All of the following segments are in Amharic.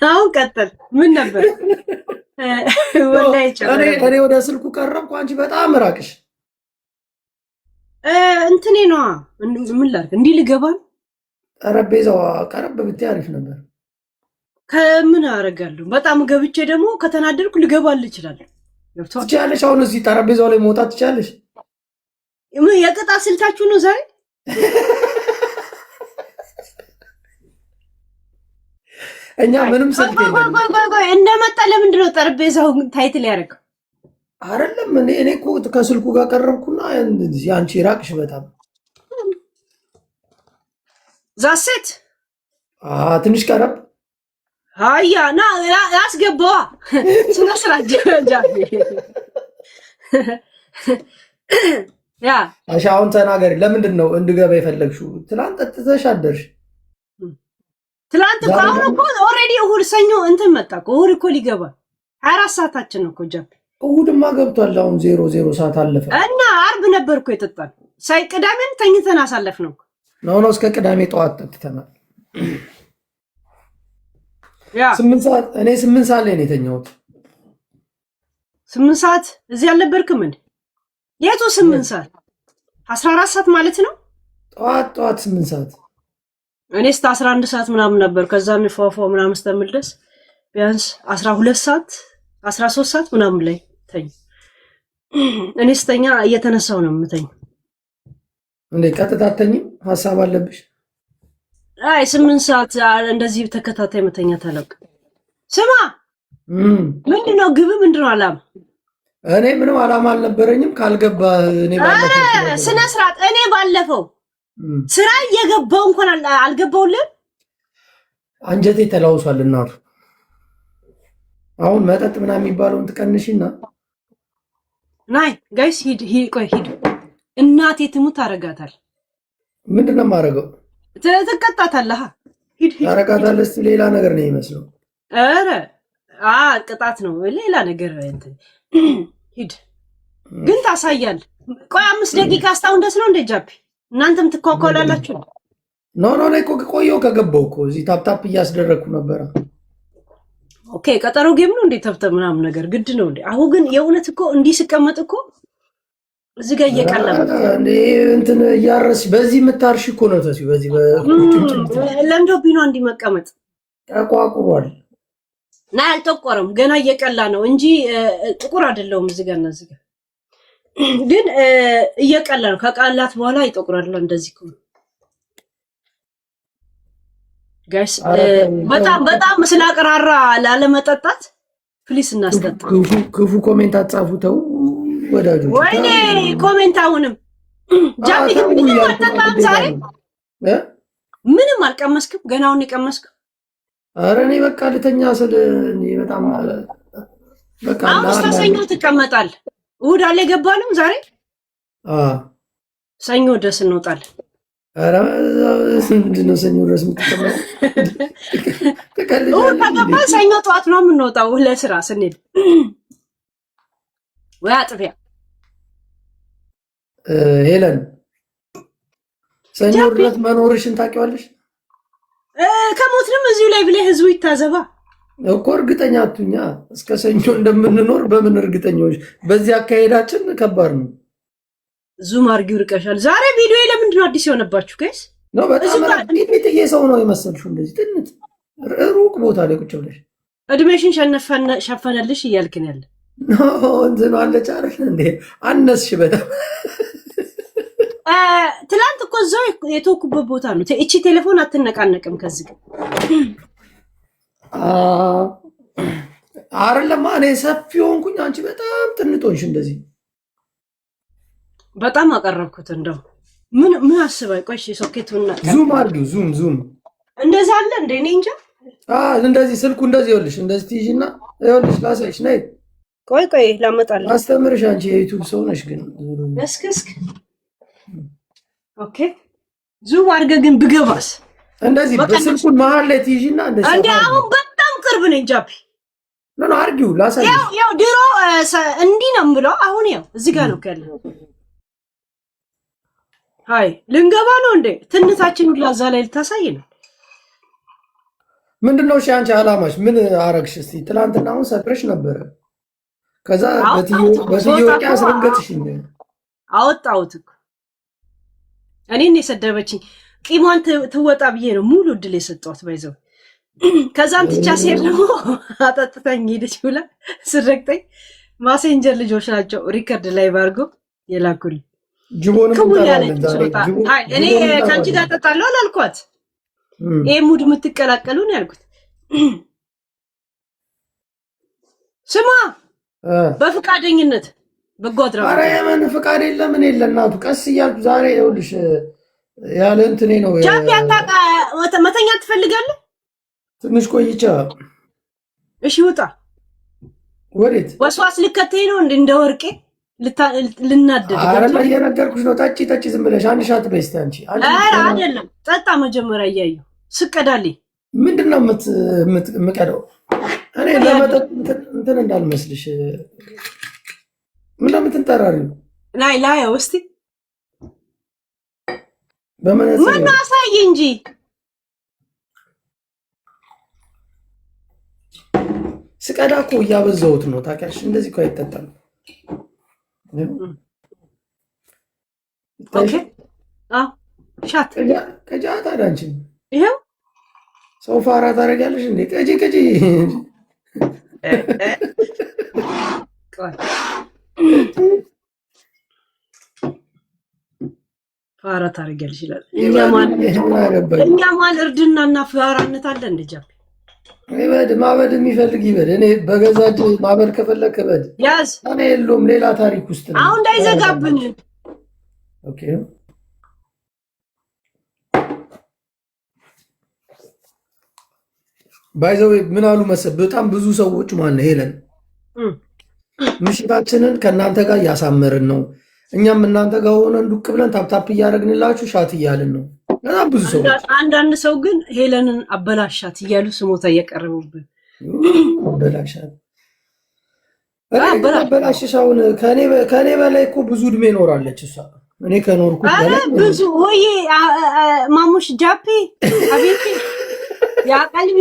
አሁን ቀጥል። ምን ነበር? ወላሂ እኔ ወደ ስልኩ ቀረብኩ፣ አንቺ በጣም ራቅሽ። እንትኔ ነዋ። ምን ላድርግ? እንዲህ ልገባ ጠረጴዛው ቀረብ ብትይ አሪፍ ነበር። ከምን አደርጋለሁ? በጣም ገብቼ ደግሞ ከተናደድኩ ልገባልህ እችላለሁ። ትችያለሽ። አሁን እዚህ ጠረጴዛው ላይ መውጣት ትችያለሽ። የቅጣት ስልታችሁ ነው ዛሬ። እኛ ምንም ስልክ እንደመጣ ለምንድን ነው ጠረጴዛውን ታይትል ያደረገው? አይደለም እኔ እኮ ከስልኩ ጋር ቀረብኩና አንቺ ራቅሽ በጣም ዛሴት ትንሽ ቀረብ። አያ ና ያስገባዋ ስነ ስርዓት ያ አሁን ተናገሪ። ለምንድን ነው እንድገባ የፈለግሽው? ትናንት ጠጥተሽ አደርሽ። ትላንት እኮ አሁን እኮ ኦልሬዲ እሑድ ሰኞ እንትን መጣ እኮ እሑድ እኮ ሊገባ 24 ሰዓታችን ነው እኮ ጃፒ። እሑድማ ገብቷል። አሁን 00 ሰዓት አለፈ እና አርብ ነበር እኮ የጠጣን። ሳይ ቅዳሜን ተኝተን አሳለፍ ነው ነው እስከ ቅዳሜ ጠዋት ጠጥተናል። ያ 8 ሰዓት እኔ 8 ሰዓት ላይ ነው የተኛሁት። 8 ሰዓት እዚህ አልነበርክም እንዴ? የቱ 8 ሰዓት? 14 ሰዓት ማለት ነው። ጠዋት 8 ሰዓት እኔ እስከ 11 ሰዓት ምናምን ነበር። ከዛ ፏፏ ምናምን ስተምልደስ ቢያንስ 12 ሰዓት 13 ሰዓት ምናምን ላይ ተኝ። እኔ ስተኛ እየተነሳው ነው የምተኝ። እንዴ ቀጥታ አተኝም? ሐሳብ አለብሽ? አይ 8 ሰዓት እንደዚህ ተከታታይ መተኛት አለብኝ። ስማ ምንድነው ግብ? ምንድነው አላማ? እኔ ምንም አላማ አልነበረኝም። ካልገባ እኔ ባለፈው ስነ ስርዓት እኔ ባለፈው ስራ እየገባው እንኳን አልገባውልም። አንጀቴ ተላውሷል እናቱ። አሁን መጠጥ ምናምን የሚባለውን ትቀንሽና ናይ ጋይስ ሂድ ቆይ ሂድ። እናቴ ትሙት አረጋታል። ምንድነው የማደርገው? ትቀጣታለህ። ሂድ አረጋታለህ። እስቲ ሌላ ነገር ነው የሚመስለው። ኧረ ቅጣት ነው ሌላ ነገር እንትን ሂድ ግን ታሳያል። ቆይ 5 ደቂቃ አስታውን ደስ ነው እንደ ጃፒ እናንተም ትኳኳላላችሁ። ኖ እኮ ቆየሁ ከገባሁ እኮ እዚህ ታፕታፕ እያስደረግኩ ነበረ። ኦኬ ቀጠሮ ጌም ነው እንዴ? ተብተ ምናምን ነገር ግድ ነው እንዴ? አሁን ግን የእውነት እኮ እንዲህ ስቀመጥ እኮ እዚህ ጋር እየቀለመ እንዴ እንትን እያረስሽ በዚህ የምታርሽ እኮ ነው ተሲው በዚህ ለምዶብኝ ነው እንዲህ መቀመጥ። ተቋቁሯል ና አልጠቆረም ገና እየቀላ ነው እንጂ ጥቁር አይደለውም። እዚህ ጋር እና እዚህ ጋር ግን እየቀላ ነው። ከቃላት በኋላ ይጠቁራል። እንደዚህ እኮ ጋይስ በጣም ስላቀራራ ላለመጠጣት ፕሊስ እናስጠጣ። ክፉ ኮሜንት አጻፉ። ተው ወዳጆች። ወይኔ ኮሜንት አሁንም ጃሚ ግን ምንም አልጠጣም ዛሬ ምንም አልቀመስክም። ገና አሁን የቀመስክም። ኧረ እኔ በቃ ልተኛ ስል እኔ በጣም በቃ አሁን ሰኞ ትቀመጣል። እሑድ አለ የገባንም ዛሬ ሰኞ ድረስ እንወጣለን። ኧረ ምንድን ነው ሰኞ ድረስ የምትቀመጥ? እሑድ ከገባ ሰኞ ጠዋት ነው የምንወጣው ለስራ ስንሄድ ወይ አጥቢያ። ሄለን ሰኞ ድረስ መኖርሽን ታውቂዋለሽ? ከሞትንም እዚሁ ላይ ብለህ ህዝቡ ይታዘባ እኮ። እርግጠኛ አትሁኛ እስከ ሰኞ እንደምንኖር በምን እርግጠኛዎች? በዚህ አካሄዳችን ከባድ ነው። ዙም አርጊው ርቀሻል። ዛሬ ቪዲዮ ለምንድን ነው አዲስ የሆነባችሁ ጋይስ? ነው በጣም ጥቂት ሰው ነው የመሰልሽው። እንደዚህ ጥንት ሩቅ ቦታ ላይ ቁጭ ብለሽ እድሜሽን ሸፈነልሽ እያልክን ያለ እንትን አለ ጫረሽ እንዴ? አነስሽ በጣም። ትላንት እኮ እዛው የተወኩበት ቦታ ነው። እቺ ቴሌፎን አትነቃነቅም ከዚህ ጋር አይደለም። እኔ ሰፊ ሆንኩኝ፣ አንቺ በጣም ጥንጦንሽ። እንደዚህ በጣም አቀረብኩት። እንደው ምን አስባይ? ቆይ ሶኬቱና ዙም አድርጊው። ዙም እንደዛ አለ እንዴ? እኔ እንጃ። እንደዚህ ስልኩ እንደዚህ ይኸውልሽ፣ እንደዚህ ትይዥና ይኸውልሽ፣ ላሳይሽ። ነይ ቆይ ላመጣልህ። አስተምርሽ። አንቺ የዩቲዩብ ሰው ነሽ ግን እስክ ኦኬ። ዙም አድርገህ ግን ብገባስ እንደዚህ በስልኩን መሀል ላይ ትይዥና እንደዚህ እንዴ። አሁን በጣም ቅርብ ነኝ ጃፒ። ነው አድርጊው፣ ላሳይሽ። ያው ድሮ እንዲህ ነው የምለው። አሁን ያው እዚህ ጋር ነው ያለው። ሃይ ልንገባ ነው እንዴ? ትንታችን ሁላ እዛ ላይ ልታሳይ ነው። ምንድነው? እሺ አንቺ አላማሽ ምን አረግሽ? እስቲ ትናንትና አሁን ሰክረሽ ነበረ። ከዛ በትዮ አስረገጥሽኝ። አወጣሁት እኮ እኔን የሰደበችኝ ቂሟን ትወጣ ብዬ ነው ሙሉ እድል የሰጠኋት ባይዘው። ከዛም ትቻ ሴት ደግሞ አጠጥታኝ ሄደች ብላ ስረግጠኝ ማሴንጀር ልጆች ናቸው ሪከርድ ላይ ባርጎ የላኩልኝ። እኔ ከአንቺ ጋር ጠጣለሁ አላልኳት። ይሄ ሙድ የምትቀላቀሉ ነው ያልኩት። ስማ በፍቃደኝነት በጎ አድራጎት። ኧረ የምን ፍቃድ የለ ምን የለ እናቱ። ቀስ እያልኩ ዛሬ ይኸውልሽ ያለ እንትኔ ነው። ጃፒ አታውቃ መተኛ ትፈልጋለህ? ትንሽ ቆይቻ። እሺ ውጣ። ወዴት? ወስዋስ ልከተይ ነው እንደ ወርቄ ልናደድ። ኧረ እየነገርኩሽ ነው። ጠጪ ጠጪ ዝም ብለሽ አንድ ሻት በይ እስኪ አንቺ። ኧረ አይደለም ጠጣ መጀመሪያ እያየሁ ስቀዳልኝ። ምንድን ነው የምቀደው? እኔ ለመጠጥ እንትን እንዳልመስልሽ። ምን ለምትንጠራሪው? ላይ እስቲ በመነጽር ምን አሳይ እንጂ ስቀዳ እኮ እያበዛሁት ነው ታውቂያለሽ። እንደዚህ እኮ አይጠጣም። ኦኬ ሻት ቀጃ ታዲያ አንቺ ይሄው ሰው ፋራ ታደርጊያለሽ እንዴ? ቀጂ ፋራ ታደርጊያለሽ ይላል። እኛ ማን እርድናና ፋራነት አለ እንደ ጃፒ። ይበድ ማበድ የሚፈልግ ይበድ። እኔ በገዛ እጅ ማበድ ከፈለክ በድ ያዝ። እኔ የለውም ሌላ ታሪክ ውስጥ ነው። አሁን እንዳይዘጋብን። ኦኬ ባይዘው ምን አሉ መሰለህ፣ በጣም ብዙ ሰዎች ማለት ነው ሄለን ምሽታችንን ከእናንተ ጋር እያሳመርን ነው፣ እኛም እናንተ ጋር ሆነን ዱቅ ብለን ታፕታፕ እያደረግንላችሁ ሻት እያልን ነው። በጣም ብዙ ሰዎች። አንዳንድ ሰው ግን ሄለንን አበላሻት እያሉ ስሞታ እያቀረቡብን አበላሻት አበላሽሻውን ከኔ በላይ እኮ ብዙ እድሜ ኖራለች እሷ። እኔ ከኖርኩ በላይ ብዙ ወይ ማሙሽ ጃፒ አቤት ያ ቀልቢ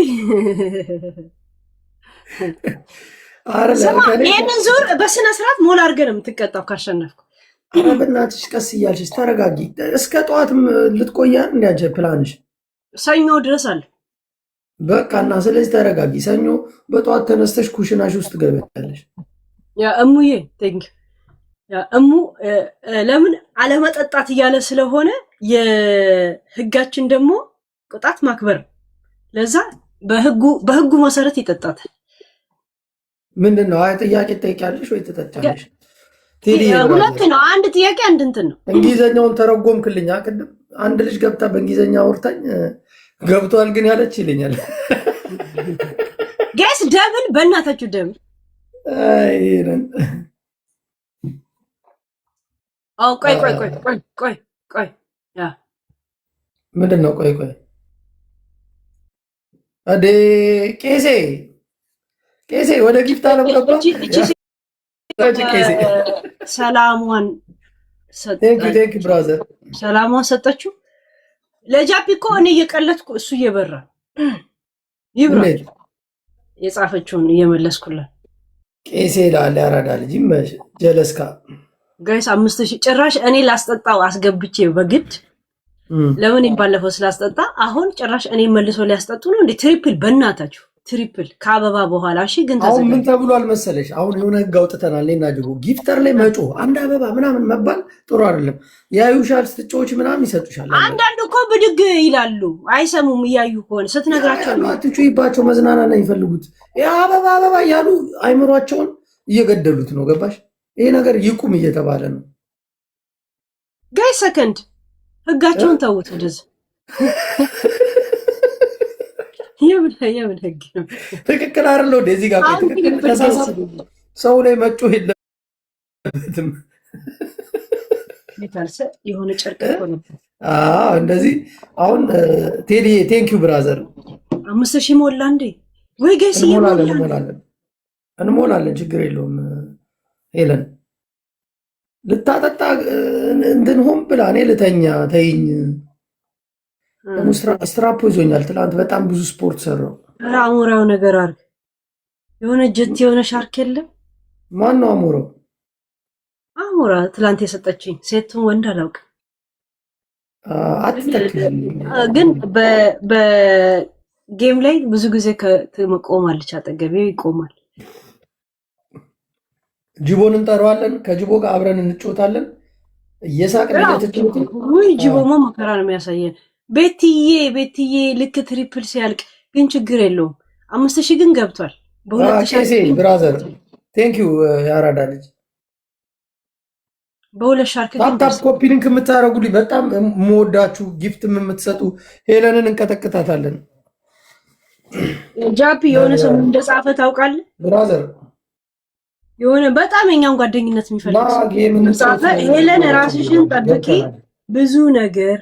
ይህንን ዙር በስነ ስርዓት ሞላ አድርገህ ነው የምትቀጣው ካሸነፍኩ። ኧረ በእናትሽ ቀስ እያልሽ ተረጋጊ። እስከ ጠዋትም ልትቆያ እንዲያንቸ ፕላንሽ ሰኞ ድረስ አለ በቃ። እና ስለዚህ ተረጋጊ። ሰኞ በጠዋት ተነስተሽ ኩሽናሽ ውስጥ ገበያለሽ። ያ እሙዬ ቴንክ ያ እሙ ለምን አለመጠጣት እያለ ስለሆነ የህጋችን ደግሞ ቅጣት ማክበር፣ ለዛ በህጉ መሰረት ይጠጣታል። ምንድን ነው? አይ ጥያቄ ትጠይቂያለሽ ወይ ትጠጫለሽ? ሁለት ነው። አንድ ጥያቄ አንድ እንትን ነው። እንግሊዘኛውን ተረጎምክልኛ ቅድም። አንድ ልጅ ገብታ በእንግሊዘኛ አውርታኝ ገብቷል ግን ያለች ይለኛል። ጌስ ደብል በእናታችሁ ደብል። ቆይ ያ ምንድን ነው? ቆይ አዴ ቄሴ ወደ ጊፍት አለም ገባ። ሰላሟን ሰጠችው ለጃፒ እኮ። እኔ እየቀለጥኩ እሱ እየበራ ይብራ የጻፈችውን እየመለስኩላት። ቄሴ ላለ ያራዳ ልጅ ጀለስካ ጋይስ 5000 ጭራሽ እኔ ላስጠጣው አስገብቼ በግድ ለምን ባለፈው ስላስጠጣ አሁን ጭራሽ እኔ መልሶ ሊያስጠጡ ነው እንዴ? ትሪፕል በእናታችሁ ትሪፕል ከአበባ በኋላ። እሺ ግን አሁን ምን ተብሏል መሰለሽ? አሁን የሆነ ህግ አውጥተናል። እኔና ጅቦ ጊፍተር ላይ መጮ አንድ አበባ ምናምን መባል ጥሩ አይደለም። ያዩሻል፣ ስትጮች ምናምን ይሰጡሻል። አንዳንድ እኮ ብድግ ይላሉ አይሰሙም። እያዩ ከሆነ ስትነግራቸው አትጩይባቸው። መዝናናት ነው የሚፈልጉት። አበባ እያሉ አይምሯቸውን እየገደሉት ነው። ገባሽ? ይሄ ነገር ይቁም እየተባለ ነው። ጋይ ሰከንድ ህጋቸውን ተውት። ወደዚህ የምን ህግ ነው? ትክክል አይደለው? እንደዚህ ጋር ሰው ላይ መጮህ የለበትም። የሆነ ጨርቅ እንደዚህ አሁን ቴዲ ቴንኪው ብራዘር 5000 ሞላ እንዴ? ወይ ጋይስ እንሞላለን፣ ችግር የለውም። ሄለን ልታጠጣ እንድንሆን ብላ እኔ ልተኛ ተይኝ። ስትራፖ ይዞኛል። ትላንት በጣም ብዙ ስፖርት ሰራው። አሞራው ነገር አርግ የሆነ ጀት የሆነ ሻርክ የለም። ማን ነው አሞራው? አሞራ ትላንት የሰጠችኝ ሴቱን ወንድ አላውቅም። አትተክልኝ ግን በጌም ላይ ብዙ ጊዜ ትቆማለች፣ አጠገቤ ይቆማል። ጅቦን እንጠራዋለን። ከጅቦ ጋር አብረን እንጫወታለን እየሳቅን እየተጫወትን። ውይ ጅቦማ መከራ ነው የሚያሳየን። ቤትዬ ልክ ትሪፕል ሲያልቅ ግን ችግር የለውም። 5000 ግን ገብቷል። ኬሴ ብራዘር ቴንክ ዩ ያራዳ ልጅ። በሁለት ሻርክ ግን ታፕ ኮፒ ሊንክ የምታደርጉልኝ በጣም የምወዳችሁ ጊፍትም የምትሰጡ ሄለንን እንቀጠቅጣታለን። ጃፒ የሆነ ሰው እንደጻፈ ታውቃለህ ብራዘር? የሆነ በጣም የኛን ጓደኝነት የሚፈልግ ሰው ሄለን ራስሽን ጠብቂ፣ ብዙ ነገር